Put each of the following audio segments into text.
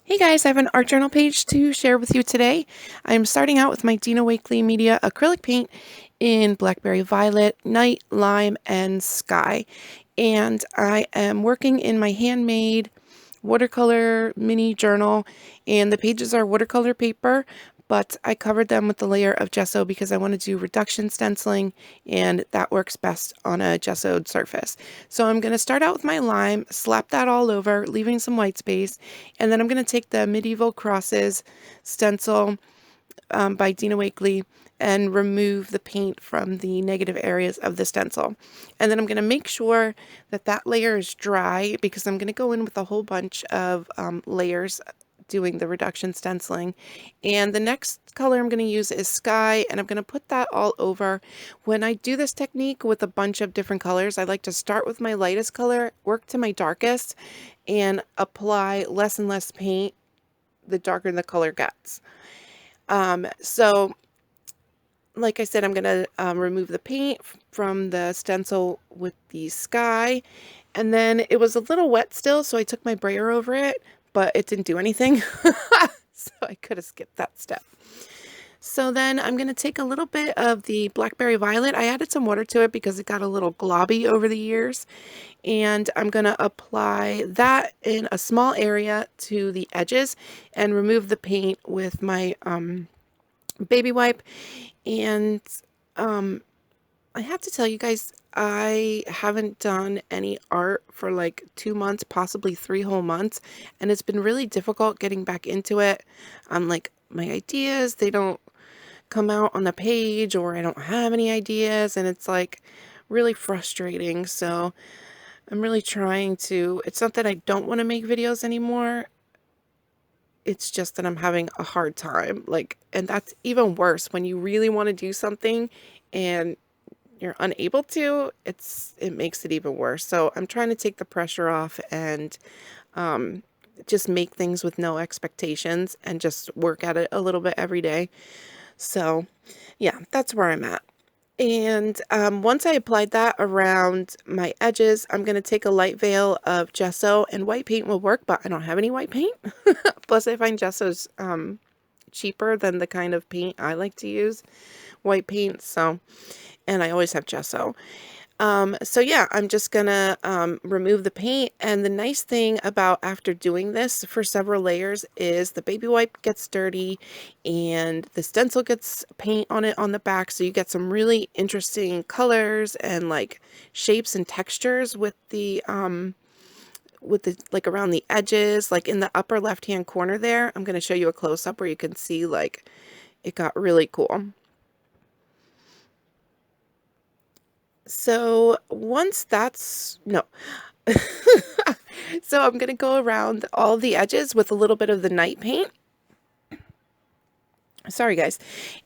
Hey guys, I have an art journal page to share with you today. I'm starting out with my Dina Wakley Media acrylic paint in Blackberry Violet, Night, Lime, and Sky. And I am working in my handmade watercolor mini journal, and the pages are watercolor paper, but I covered them with a layer of gesso because I want to do reduction stenciling, and that works best on a gessoed surface. So I'm going to start out with my lime, slap that all over, leaving some white space, and then I'm going to take the Medieval Crosses stencil by Dina Wakley and remove the paint from the negative areas of the stencil. And then I'm going to make sure that that layer is dry because I'm going to go in with a whole bunch of layers doing the reduction stenciling. And the next color I'm going to use is Sky, and I'm going to put that all over. When I do this technique with a bunch of different colors, I like to start with my lightest color, work to my darkest, and apply less and less paint the darker the color gets. So like I said, I'm going to remove the paint from the stencil with the Sky, and then it was a little wet still, so I took my brayer over it, but it didn't do anything. So I could have skipped that step. So then I'm going to take a little bit of the Blackberry Violet. I added some water to it because it got a little globby over the years, and I'm going to apply that in a small area to the edges and remove the paint with my baby wipe. And I have to tell you guys, I haven't done any art for like 2 months, possibly 3 whole months, and it's been really difficult getting back into it. Like, my ideas, they don't come out on the page, or I don't have any ideas, and it's like really frustrating. So I'm really trying to, it's not that I don't want to make videos anymore, it's just that I'm having a hard time. Like, and that's even worse when you really want to do something and you're unable to. It makes it even worse. So I'm trying to take the pressure off and just make things with no expectations and just work at it a little bit every day. So yeah, that's where I'm at. And once I applied that around my edges, I'm going to take a light veil of gesso, and white paint will work, but I don't have any white paint. Plus, I find gesso's cheaper than the kind of paint I like to use, white paint. So, and I always have gesso. So yeah, I'm just gonna remove the paint. And the nice thing about after doing this for several layers is the baby wipe gets dirty and the stencil gets paint on it on the back. So you get some really interesting colors and like shapes and textures with the like around the edges, like in the upper left hand corner there. I'm going to show you a close up where you can see like it got really cool. So once that's, no. So I'm going to go around all the edges with a little bit of the night paint. Sorry, guys.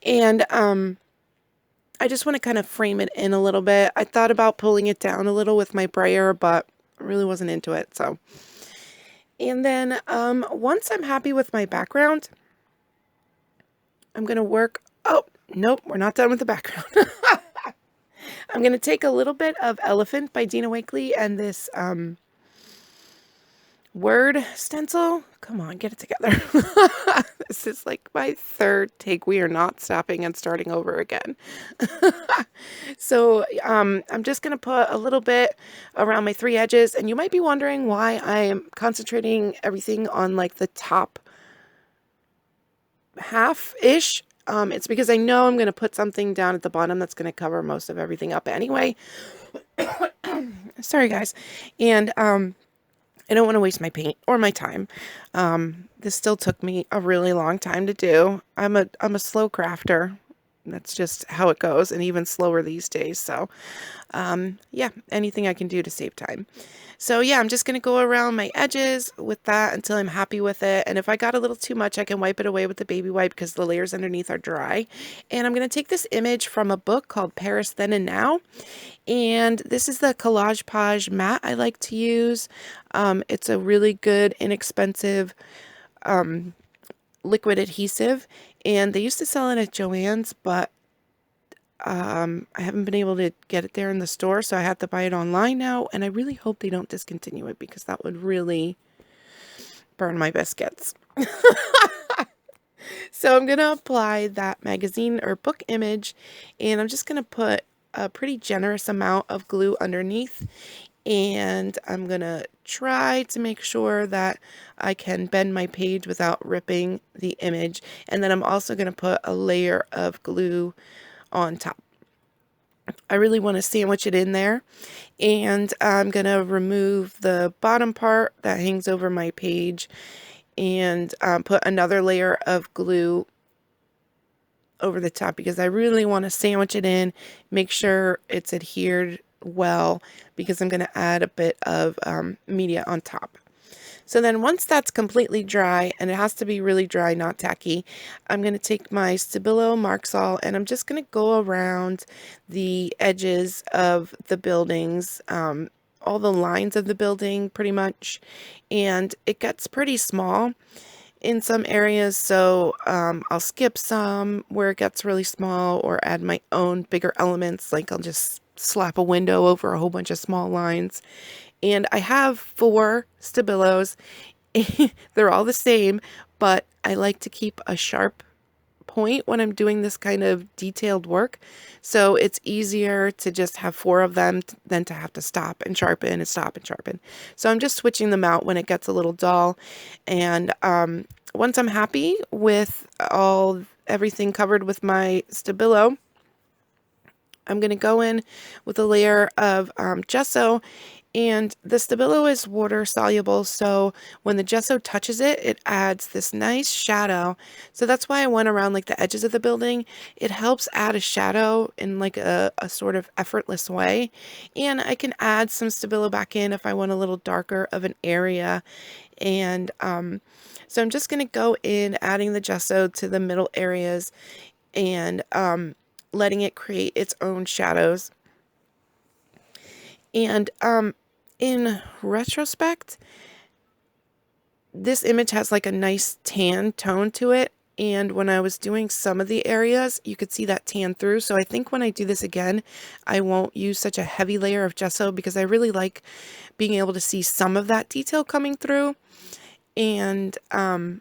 And I just want to kind of frame it in a little bit. I thought about pulling it down a little with my brayer, but I really wasn't into it. So, and then once I'm happy with my background, I'm going to work. Oh, nope, we're not done with the background. I'm going to take a little bit of Elephant by Dina Wakley and this word stencil. Come on, get it together. This is like my third take. We are not stopping and starting over again. So I'm just going to put a little bit around my three edges, and you might be wondering why I am concentrating everything on like the top half-ish. It's because I know I'm going to put something down at the bottom that's going to cover most of everything up anyway. Sorry, guys. And I don't want to waste my paint or my time. This still took me a really long time to do. I'm a slow crafter. That's just how it goes, and even slower these days. So, yeah, anything I can do to save time. So yeah, I'm just going to go around my edges with that until I'm happy with it. And if I got a little too much, I can wipe it away with the baby wipe because the layers underneath are dry. And I'm going to take this image from a book called Paris Then and Now. And this is the Collage Page mat I like to use. It's a really good, inexpensive liquid adhesive. And they used to sell it at Joann's, but I haven't been able to get it there in the store, so I have to buy it online now, and I really hope they don't discontinue it because that would really burn my biscuits. So I'm going to apply that magazine or book image, and I'm just going to put a pretty generous amount of glue underneath, and I'm going to try to make sure that I can bend my page without ripping the image. And then I'm also going to put a layer of glue on top. I really want to sandwich it in there, and I'm going to remove the bottom part that hangs over my page and put another layer of glue over the top because I really want to sandwich it in, make sure it's adhered well, because I'm going to add a bit of media on top. So then once that's completely dry, and it has to be really dry, not tacky, I'm going to take my Stabilo Markzal and I'm just going to go around the edges of the buildings, all the lines of the building pretty much, and it gets pretty small in some areas, so I'll skip some where it gets really small or add my own bigger elements, like I'll just slap a window over a whole bunch of small lines. And I have 4 Stabilos. They're all the same, but I like to keep a sharp point when I'm doing this kind of detailed work. So it's easier to just have 4 of them than to have to stop and sharpen and stop and sharpen. So I'm just switching them out when it gets a little dull. And once I'm happy with everything covered with my Stabilo, I'm going to go in with a layer of gesso, and the Stabilo is water soluble, so when the gesso touches it, it adds this nice shadow. So that's why I went around like the edges of the building. It helps add a shadow in like a sort of effortless way. And I can add some Stabilo back in if I want a little darker of an area. And so I'm just going to go in, adding the gesso to the middle areas, and letting it create its own shadows. And in retrospect, this image has like a nice tan tone to it, and when I was doing some of the areas, you could see that tan through. So I think when I do this again, I won't use such a heavy layer of gesso, because I really like being able to see some of that detail coming through. And I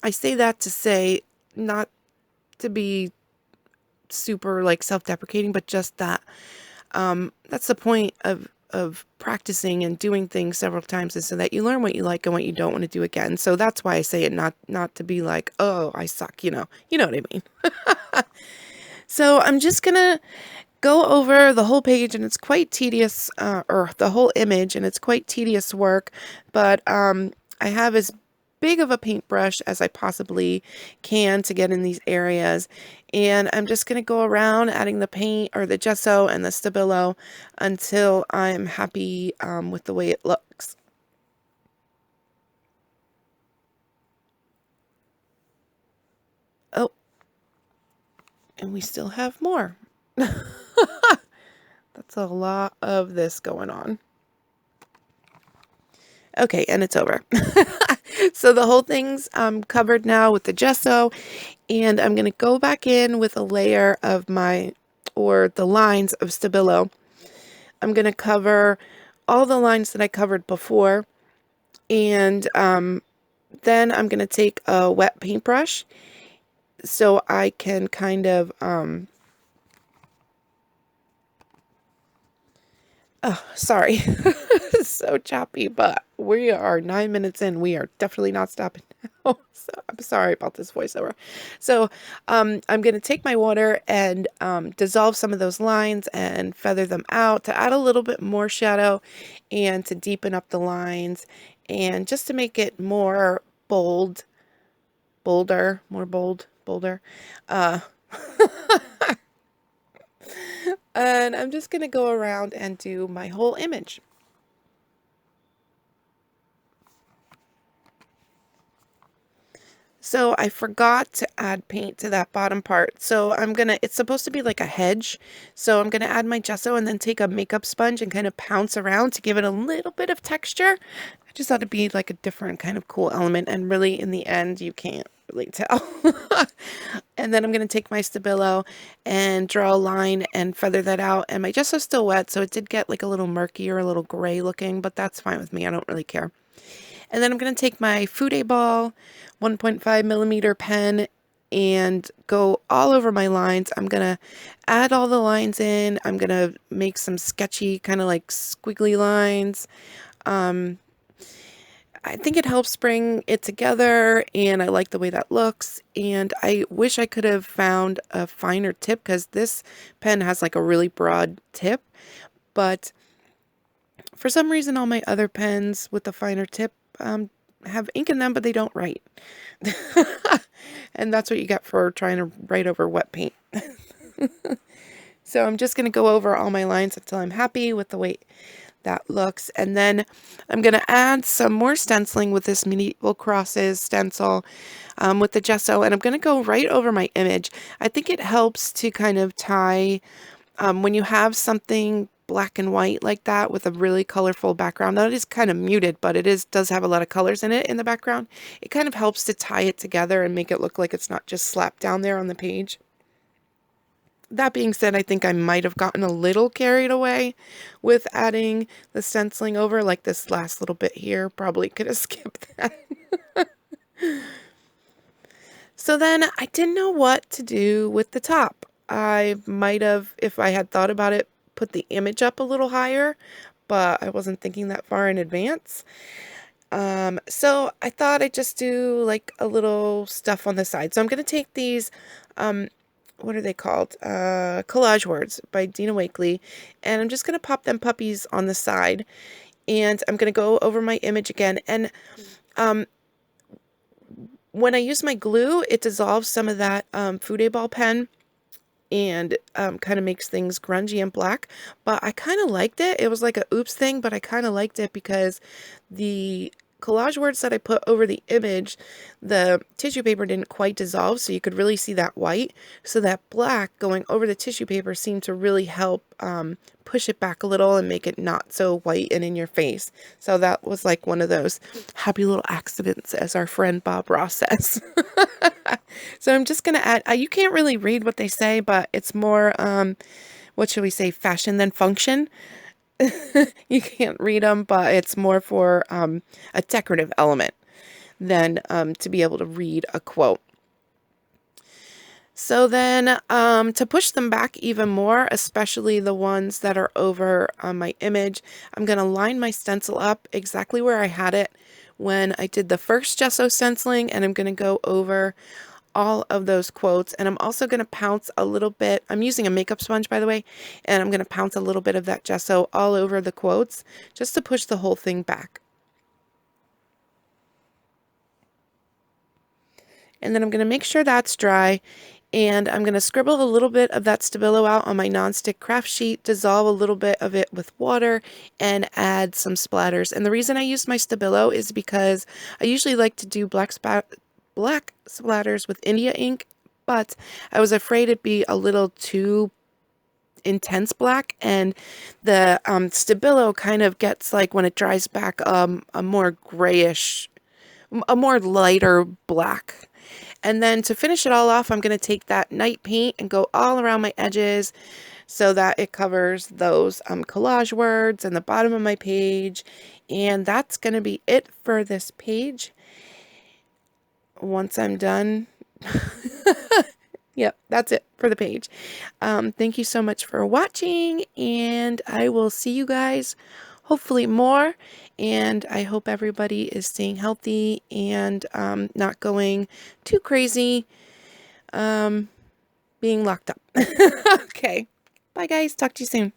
say that to say, not to be super like self-deprecating, but just that that's the point of practicing and doing things several times, is so that you learn what you like and what you don't want to do again. So that's why I say it, not to be like, oh, I suck, you know what I mean. So I'm just gonna go over the whole page, and it's quite tedious, or the whole image, and it's quite tedious work, but I have as big of a paintbrush as I possibly can to get in these areas, and I'm just going to go around adding the paint or the gesso and the Stabilo until I'm happy with the way it looks. Oh, and we still have more. That's a lot of this going on. Okay, and it's over. So the whole thing's covered now with the gesso, and I'm going to go back in with a layer of the lines of Stabilo. I'm going to cover all the lines that I covered before, and then I'm going to take a wet paintbrush so I can kind of oh, sorry. So choppy, but we are 9 minutes in. We are definitely not stopping now. So I'm sorry about this voiceover. So I'm going to take my water and dissolve some of those lines and feather them out to add a little bit more shadow and to deepen up the lines, and just to make it more bolder. And I'm just going to go around and do my whole image. So I forgot to add paint to that bottom part. So it's supposed to be like a hedge. So I'm going to add my gesso and then take a makeup sponge and kind of pounce around to give it a little bit of texture. I just thought it'd be like a different kind of cool element. And really, in the end, you can't really tell. And then I'm going to take my Stabilo and draw a line and feather that out. And my gesso's still wet, so it did get like a little murky or a little gray looking, but that's fine with me. I don't really care. And then I'm going to take my Fude Ball 1.5 millimeter pen and go all over my lines. I'm going to add all the lines in. I'm going to make some sketchy kind of like squiggly lines. I think it helps bring it together, and I like the way that looks, and I wish I could have found a finer tip because this pen has like a really broad tip, but for some reason all my other pens with the finer tip have ink in them, but they don't write. And that's what you get for trying to write over wet paint. So I'm just going to go over all my lines until I'm happy with the way that looks, and then I'm going to add some more stenciling with this Medieval Crosses stencil with the gesso, and I'm going to go right over my image. I think it helps to kind of tie when you have something black and white like that with a really colorful background. That is kind of muted, but it does have a lot of colors in it in the background. It kind of helps to tie it together and make it look like it's not just slapped down there on the page. That being said, I think I might have gotten a little carried away with adding the stenciling over, like this last little bit here. Probably could have skipped that. So then I didn't know what to do with the top. I might have, if I had thought about it, put the image up a little higher, but I wasn't thinking that far in advance. So I thought I'd just do like a little stuff on the side. So I'm going to take these, what are they called? Collage Words by Dina Wakley. And I'm just going to pop them puppies on the side. And I'm going to go over my image again. And when I use my glue, it dissolves some of that Fude Ball pen and kind of makes things grungy and black. But I kind of liked it. It was like a oops thing, but I kind of liked it because the collage words that I put over the image, the tissue paper didn't quite dissolve, so you could really see that white. So that black going over the tissue paper seemed to really help push it back a little and make it not so white and in your face. So that was like one of those happy little accidents, as our friend Bob Ross says. So I'm just going to add, you can't really read what they say, but it's more, what should we say, fashion than function. You can't read them, but it's more for a decorative element than to be able to read a quote. So then to push them back even more, especially the ones that are over my image, I'm going to line my stencil up exactly where I had it when I did the first gesso stenciling, and I'm going to go over all of those quotes, and I'm also going to pounce a little bit. I'm using a makeup sponge, by the way, and I'm going to pounce a little bit of that gesso all over the quotes just to push the whole thing back. And then I'm going to make sure that's dry, and I'm going to scribble a little bit of that Stabilo out on my nonstick craft sheet, dissolve a little bit of it with water, and add some splatters. And the reason I used my Stabilo is because I usually like to do black splatters with India ink, but I was afraid it'd be a little too intense black, and the Stabilo kind of gets, like, when it dries back, a more grayish, a more lighter black. And then to finish it all off, I'm going to take that night paint and go all around my edges so that it covers those collage words and the bottom of my page. And that's going to be it for this page. Once I'm done, yep, that's it for the page. Thank you so much for watching, and I will see you guys hopefully more, and I hope everybody is staying healthy and not going too crazy being locked up. Okay, bye guys, talk to you soon.